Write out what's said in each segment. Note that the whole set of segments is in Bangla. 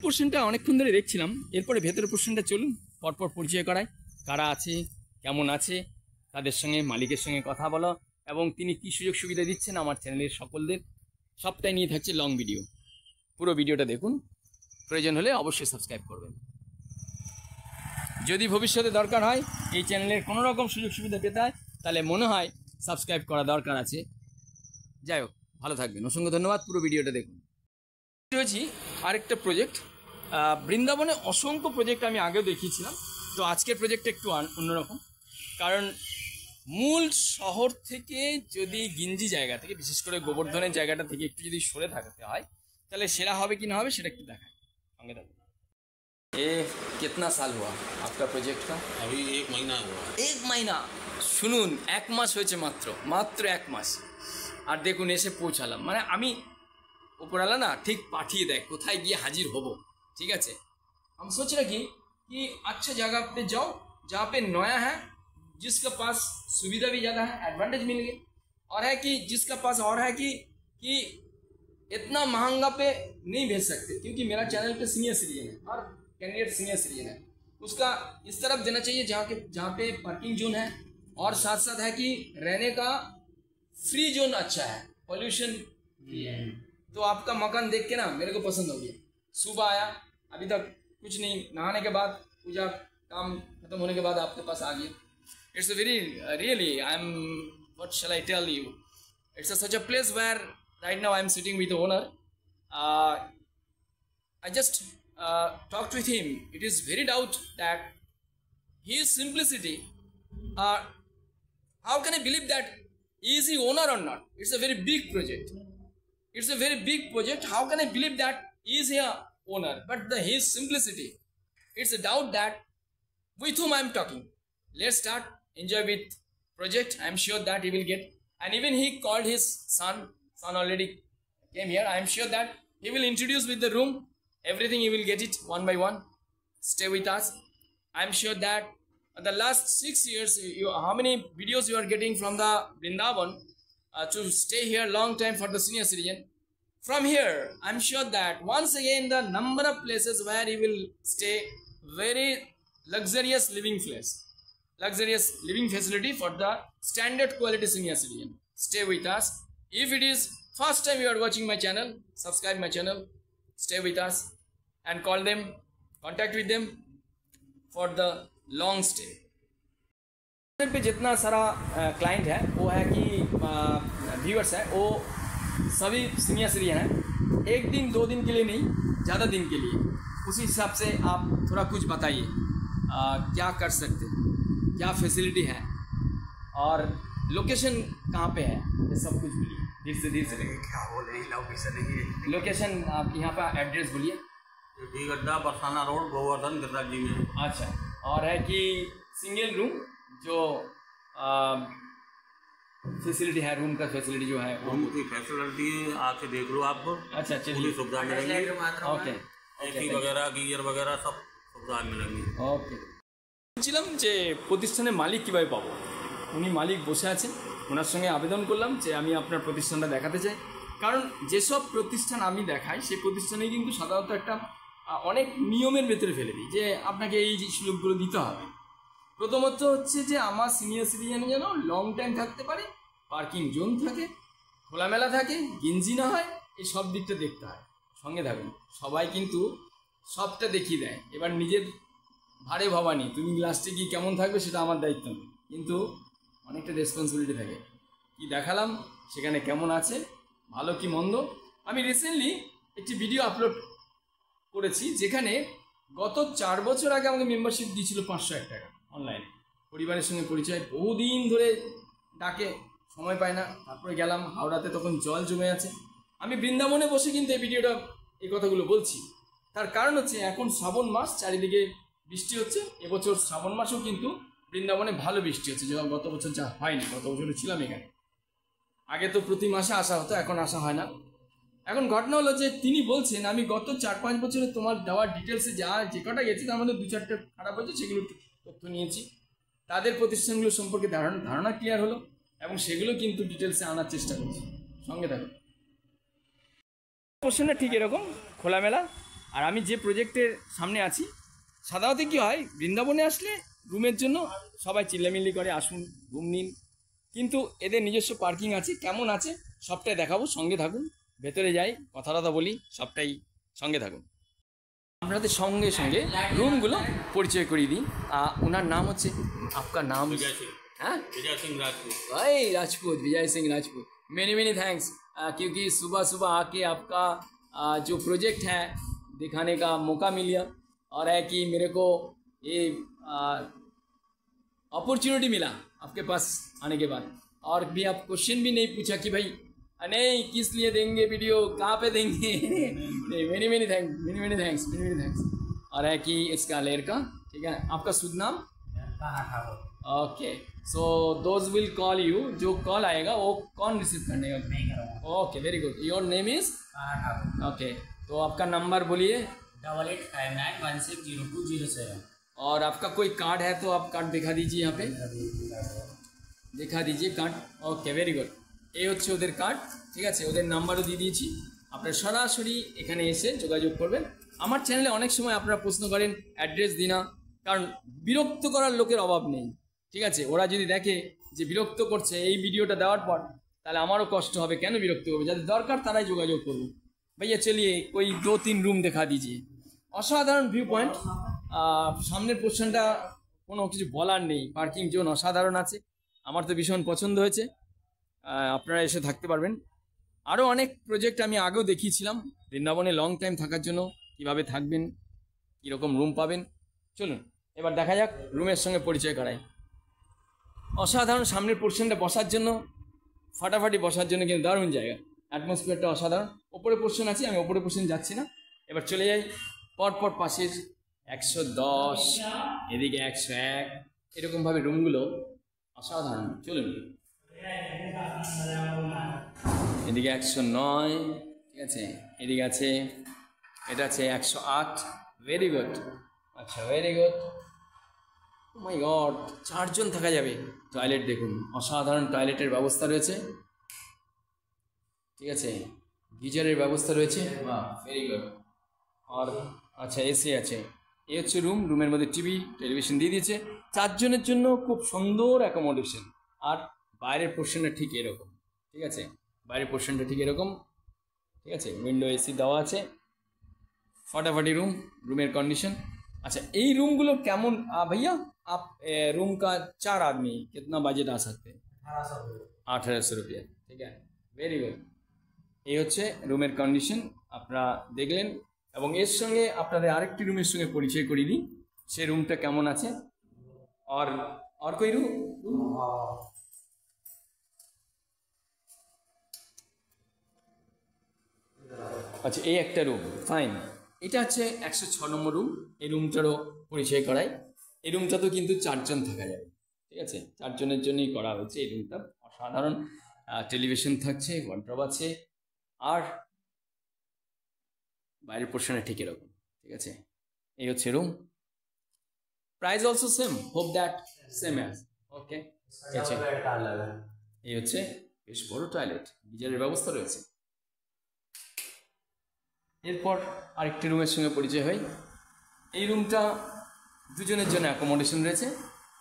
পোর্শনটা অনেকক্ষণ ধরে দেখছিলাম, এরপরে ভেতরের পোর্শনটা চলুন পরপর পরিচয় করায়, কারা আছে, কেমন আছে, তাদের সঙ্গে মালিকের সঙ্গে কথা বলো এবং তিনি কী সুযোগ সুবিধা দিচ্ছেন আমার চ্যানেলের সকলদের, সবটাই নিয়ে থাকছে লং ভিডিও। পুরো ভিডিওটা দেখুন, প্রয়োজন হলে অবশ্যই সাবস্ক্রাইব করবেন। যদি ভবিষ্যতে দরকার হয় এই চ্যানেলের কোনো রকম সুযোগ সুবিধা পেতে হয় তাহলে মনে হয় সাবস্ক্রাইব করা দরকার আছে। যাই হোক, ভালো থাকবেন, অসংখ্য ধন্যবাদ। পুরো ভিডিওটা দেখুন। হয়েছি আরেকটা প্রজেক্ট, বৃন্দাবনে অসংখ্য প্রজেক্ট আমি আগেও দেখিয়েছিলাম, তো আজকের প্রজেক্টটা একটু অন্যরকম। কারণ মূল শহর থেকে যদি গিঞ্জি জায়গা থেকে, বিশেষ করে গোবর্ধনের জায়গাটা থেকে একটু যদি সরে থাকতে হয় তাহলে সেরা হবে কি না হবে সেটা একটু দেখায়, সঙ্গে থাকুন। ए कितना साल हुआ आपका प्रोजेक्ट का? अभी 1 महीना हुआ। 1 महीना? শুনুন, 1 মাস হয়েছে মাত্র 1 মাস। আর দেখুন এসে পৌঁছালাম, মানে আমি উপরালা ना ठीक पाठिए देय कोथाय गिये हाजिर होबो। ठीक है, हम सोच रहे कि अच्छा जगह पे जाओ जहाँ पे नया है, जिसके पास सुविधा भी ज़्यादा है, एडवांटेज मिल गए, और है कि जिसका पास और है कि इतना महंगा पे नहीं भेज सकते, क्योंकि मेरा चैनल पे सीनियर सिटीजन है और कैंडिडेट सीनियर सिटीजन है, उसका इस तरफ देना चाहिए जहाँ पे पार्किंग जोन है और साथ साथ है कि रहने का फ्री जोन अच्छा है, पॉल्यूशन फ्री है। तो आपका मकान देख के ना मेरे को पसंद हो गया। सुबह आया, अभी तक कुछ नहीं, नहाने के बाद पूजा काम खत्म होने के बाद आपके पास आ गया। It's a very really I am what shall I tell you, it's such a place where right now I am sitting with the owner. I just talked with him. It is very doubt that his simplicity, how can I believe that is he owner or not? It's a very big project. It's a very big project. How can I believe that is he a owner? But his simplicity, it's a doubt that with whom I am talking. Let's start, enjoy with project. I am sure that he will get, and even he called his son already came here. I am sure that he will introduce with the room, everything he will get it one by one. Stay with us. I am sure that the last 6 years, how many videos you are getting from the Vrindavan to stay here long time for the senior citizen. From here, I am sure that once again the number of places where he will stay, very luxurious living place, luxurious living facility for the standard quality senior citizen. Stay with us. If it is first time you are watching my channel, subscribe my channel, stay with us and call them, contact with them for the long stay. पे जितना सारा क्लाइंट है वो है कि व्यूअर्स है, वो सभी सीनियर सिटीजन हैं, 1 दिन 2 दिन के लिए नहीं, ज़्यादा दिन के लिए। उसी हिसाब से आप थोड़ा कुछ बताइए, क्या कर सकते हैं, क्या फैसिलिटी है और लोकेशन कहाँ पे है, ये सब कुछ बोलिए धीरे से क्या बोले लोकेशन नहीं, लोकेशन आप यहाँ पर एड्रेस बोलिए। डी गड्ढा बरसाना रोड, गोवर्धन गिरराज जी में। अच्छा, और है कि सिंगल रूम जो फैसिलिटी है, रूम का फैसिलिटी जो है, रूम की फैसिलिटी आके देख लो आपको। अच्छा, पूरी सुविधा मिलेगी। ओके, एसी वगैरह, गीजर वगैरह सब सुविधा मिलेंगी। ওকে, বলছিলাম যে প্রতিষ্ঠানের মালিক কীভাবে পাবো, উনি মালিক বসে আছেন, ওনার সঙ্গে আবেদন করলাম যে আমি আপনার প্রতিষ্ঠানটা দেখাতে চাই। কারণ যেসব প্রতিষ্ঠান আমি দেখাই সেই প্রতিষ্ঠানে কিন্তু সাধারণত একটা অনেক নিয়মের ভেতরে ফেলে দিই যে আপনাকে এই সুযোগগুলো দিতে হবে। প্রথমত হচ্ছে যে আমার সিনিয়র সিটিজেন যেন লং টাইম থাকতে পারে, পার্কিং জোন থাকে, খোলামেলা থাকে, গিঞ্জি না হয়, এই সব দিকটা দেখতে হয়। সঙ্গে থাকুন, সবাই কিন্তু সবটা দেখিয়ে দেয়, এবার নিজের ভারে ভবানি তুমি লাস্টে কি কেমন থাকবে সেটা আমার দায়িত্ব নেই, কিন্তু অনেকটা রেসপন্সিবিলিটি থাকে। কি দেখালাম, সেখানে কেমন আছে, ভালো কি মন্দ। আমি রিসেন্টলি একটি ভিডিও আপলোড করেছি যেখানে গত 4 বছর আগে আমাকে মেম্বারশিপ দিয়েছিল 501 টাকা অনলাইনে। পরিবারের সঙ্গে পরিচয়, বহুদিন ধরে ডাকে, সময় পায় না, তারপরে গেলাম হাওড়াতে, তখন জল জমে আছে। আমি বৃন্দাবনে বসে কিন্তু এই ভিডিওটা, এই কথাগুলো বলছি। তার কারণ হচ্ছে এখন শ্রাবণ মাস, চারিদিকে বৃষ্টি হচ্ছে। এবছর শ্রাবণ মাসেও কিন্তু বৃন্দাবনে ভালো বৃষ্টি হচ্ছে, যেমন গত বছর যা হয়নি। গত বছর ছিলাম এখানে, আগে তো প্রতি মাসে আসা হতো, এখন আসা হয় না। এখন ঘটনা হলো যে তিনি বলছেন আমি গত 4-5 বছরে তোমার দেওয়ার ডিটেলসে যে কটা গেছি তার মধ্যে 2-4টে খারাপ হয়েছে, সেগুলো তথ্য নিয়েছি, তাদের প্রতিষ্ঠানগুলো সম্পর্কে ধারণা ক্লিয়ার হলো এবং সেগুলো কিন্তু ডিটেলসে আনার চেষ্টা করছি। সঙ্গে থাকুন। কোশ্চেনটা ঠিক এরকম খোলামেলা, আর আমি যে প্রজেক্টের সামনে আছি, সাধারণত কী হয়, বৃন্দাবনে আসলে রুমের জন্য সবাই চিল্লামিল্লি করে, আসুন রুম নিন, কিন্তু এদের নিজস্ব পার্কিং আছে, কেমন আছে সবটাই দেখাবো, সঙ্গে থাকুন, ভেতরে যাই, কথা টথা বলি, সবটাই সঙ্গে থাকুন। আপনাদের সঙ্গে সঙ্গে রুমগুলো পরিচয় করিয়ে দিই। ওনার নাম হচ্ছে, আপনার নাম? विजय सिंह। हाँ विजय सिंह राजपूत। भाई राजपूत, विजय सिंह राजपूत, मेनी थैंक्स, क्योंकि सुबह सुबह आके आपका जो प्रोजेक्ट है दिखाने का मौका मिल गया, और है कि मेरे को ये अपॉर्चुनिटी मिला आपके पास आने के बाद, और भी आप क्वेश्चन भी नहीं पूछा कि भाई नहीं किस लिए देंगे वीडियो, कहाँ पे देंगे नहीं, मेनी थैंक्स। और है कि इसका लड़का, ठीक है, आपका शुभ नाम? Okay, so those will call you, जो कॉल आएगा वो कौन रिसीव करने का? Okay, very good. Your name is? Okay, तो आपका नंबर बोलिए। 8859160207। और आपका कोई कार्ड है तो आप कार्ड दिखा दीजिए, यहाँ पे दिखा दीजिए कार्ड। Okay, very good. এই হচ্ছে ওদের কার্ড, ঠিক আছে, ওদের নাম্বারও দিয়ে দিয়েছি, আপনারা সরাসরি এখানে এসে যোগাযোগ করবেন। আমার চ্যানেলে অনেক সময় আপনারা প্রশ্ন করেন অ্যাড্রেস দিই না, কারণ বিরক্ত করার লোকের অভাব নেই, ঠিক আছে। ওরা যদি দেখে যে বিরক্ত করছে এই ভিডিওটা দেওয়ার পর, তাহলে আমারও কষ্ট হবে, কেন বিরক্ত করবে, যাদের দরকার তারাই যোগাযোগ করবো। ভাইয়া চলিয়ে कोई 2-3 রুম দেখা দিজিয়ে। অসাধারণ ভিউ পয়েন্ট, সামনের পোর্শনটা কোনো কিছু বলার নেই, পার্কিং জোন অসাধারণ আছে, আমার তো ভীষণ পছন্দ হয়েছে, আপনারা এসে থাকতে পারবেন। আরও অনেক প্রজেক্ট আমি আগেও দেখিয়েছিলাম, বৃন্দাবনে লং টাইম থাকার জন্য কীভাবে থাকবেন, কীরকম রুম পাবেন। চলুন এবার দেখা যাক, রুমের সঙ্গে পরিচয় করাই। অসাধারণ, সামনের পোর্শনটা বসার জন্য, ফাটাফাটি বসার জন্য কিন্তু দারুণ জায়গা, অ্যাটমসফিয়ারটা অসাধারণ। ওপরে পোর্শন আছে, আমি ওপরে পোর্শন যাচ্ছি না, এবার চলে যাই পরপর পাশের 110, এদিকে 101, এরকমভাবে রুমগুলো অসাধারণ। চলুন, এদিকে 109, ঠিক আছে, এদিকে আছে, এটা আছে 108, ভেরি গুড, আচ্ছা ভেরি গুড, মাই গড, 4 জন থাকা যাবে। টয়লেট দেখুন, অসাধারণ টয়লেটের ব্যবস্থা রয়েছে, ঠিক আছে, গিজারের ব্যবস্থা রয়েছে, বাহ ভেরি গুড। আর আচ্ছা এসি আছে, এই হচ্ছে রুম, রুমের মধ্যে টিভি টেলিভিশন দিয়ে দিয়েছে, 4 জনের জন্য খুব সুন্দর অ্যাকোমোডেশন। আর বাইরের পোর্শনটা ঠিক এরকম, ঠিক আছে, বাইরের পোর্শনটা ঠিক এরকম, ঠিক আছে, উইন্ডো এসি দেওয়া আছে, ফাটাফাটি রুম, রুমের কন্ডিশন। अच्छा এই রুমগুলো কেমন भैया आप रूम का 4 आदमी कितना बजट आ सकते हैं? 1800 रुपया, ठीक है, वेरी गुड। এই হচ্ছে রুমের কন্ডিশন, আপনারা দেখলেন, এবং এর সঙ্গে আপনাদের আরেকটি রুমের সঙ্গে পরিচয় করিয়ে দিই, সেই রুমটা কেমন আছে। और कोई रूम? আচ্ছা এই একটা রুম, ফাইন, এটা হচ্ছে 106 নম্বর রুম। এই রুমটারও পরিচয় করাই। এই রুমটাতেও কিন্তু 4 জন থাকা যাবে, ঠিক আছে, 4 জনের জন্যই করা হয়েছে এই রুমটা। অসাধারণ টেলিভিশন থাকছে, ওয়ার্ড্রব আছে, আর বাইরের পোর্শনে ঠিক এরকম, ঠিক আছে। এই হচ্ছে room, price also same, hope that same as, okay. এই হচ্ছে বেশ বড় টয়লেট, গিজারের ব্যবস্থা রয়েছে। এরপর আরেকটি রুমের সঙ্গে পরিচয় হয়। এই রুমটা 2 জনের জন্য অ্যাকোমোডেশন রয়েছে,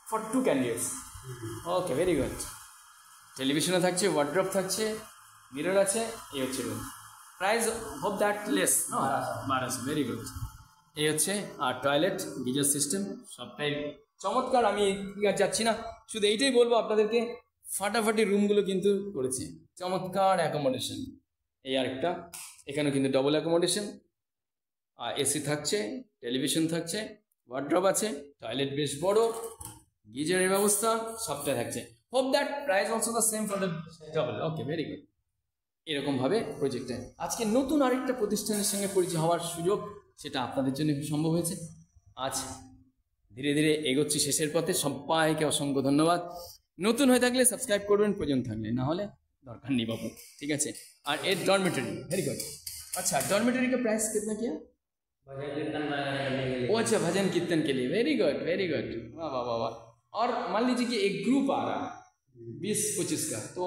for 2 candidates, okay very good. টেলিভিশনও থাকছে, ওয়ার্ড্রপ থাকছে, মিরর আছে। এই হচ্ছে room, price hope that less, 1200, very good. এই হচ্ছে আর টয়লেট, গিজার সিস্টেম, সবটাই চমৎকার। আমি যাচ্ছি না, শুধু এইটাই বলবো আপনাদেরকে, ফাটাফাটি রুমগুলো কিন্তু করেছে, চমৎকার অ্যাকোমোডেশন। এই আরেকটা, এখানেও কিন্তু ডবল অ্যাকোমোডেশন, আর এসি থাকছে, টেলিভিশন থাকছে, ওয়ার্ড্রব আছে, টয়লেট বেশ বড়, গিজারের ব্যবস্থা, সবটাই থাকছে। Hope that price also the same for the double, okay very good. এরকমভাবে প্রজেক্টে আজকে নতুন আরেকটা প্রতিষ্ঠানের সঙ্গে পরিচয় হওয়ার সুযোগ, সেটা আপনাদের জন্য সম্ভব হয়েছে। আজ ধীরে ধীরে এগোচ্ছি শেষের পথে, সবাইকে অসংখ্য ধন্যবাদ। নতুন হয়ে থাকলে সাবস্ক্রাইব করবেন, প্রয়োজন থাকলে, না হলে दरकार नहीं बाबू, ठीक है। और एक डॉर्मेटरी, वेरी गुड। अच्छा डॉर्मेटरी का प्राइस कितना किया? ओ अच्छा भजन कीर्तन के लिए, वेरी गुड वेरी गुड, वाह वाह वाह वाह। और मान लीजिए कि एक ग्रुप आ रहा है, 20-25 का, तो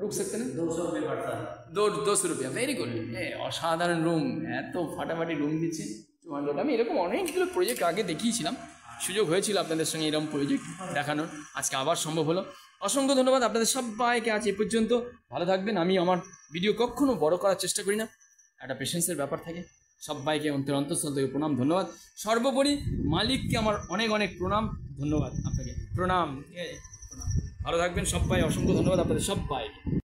रुक सकते ना? 200 रुपये पड़ता है। 200 रुपया, ভেরি গুড। অসাধারণ রুম, এত ফাটাফাটি রুম দিচ্ছে 200। আমি এরকম অনেকগুলো প্রজেক্ট আগে দেখিয়েছিলাম, সুযোগ হয়েছিল আপনাদের সঙ্গে এরকম প্রজেক্ট দেখানোর, আজকে আবার সম্ভব হলো। অসংখ্য ধন্যবাদ আপনাদের সবাইকে, আজ এ পর্যন্ত। ভালো থাকবেন। আমি আমার ভিডিও কখনো বড় করার চেষ্টা করি না, একটা পেশেন্সের ব্যাপার থাকে। সবাইকে অন্তঃস্থল থেকে প্রণাম, ধন্যবাদ। সর্বোপরি মালিককে আমার অনেক অনেক প্রণাম, ধন্যবাদ আপনাকে, প্রণাম। ভালো থাকবেন সবাই, অসংখ্য ধন্যবাদ আপনাদের সবাইকে।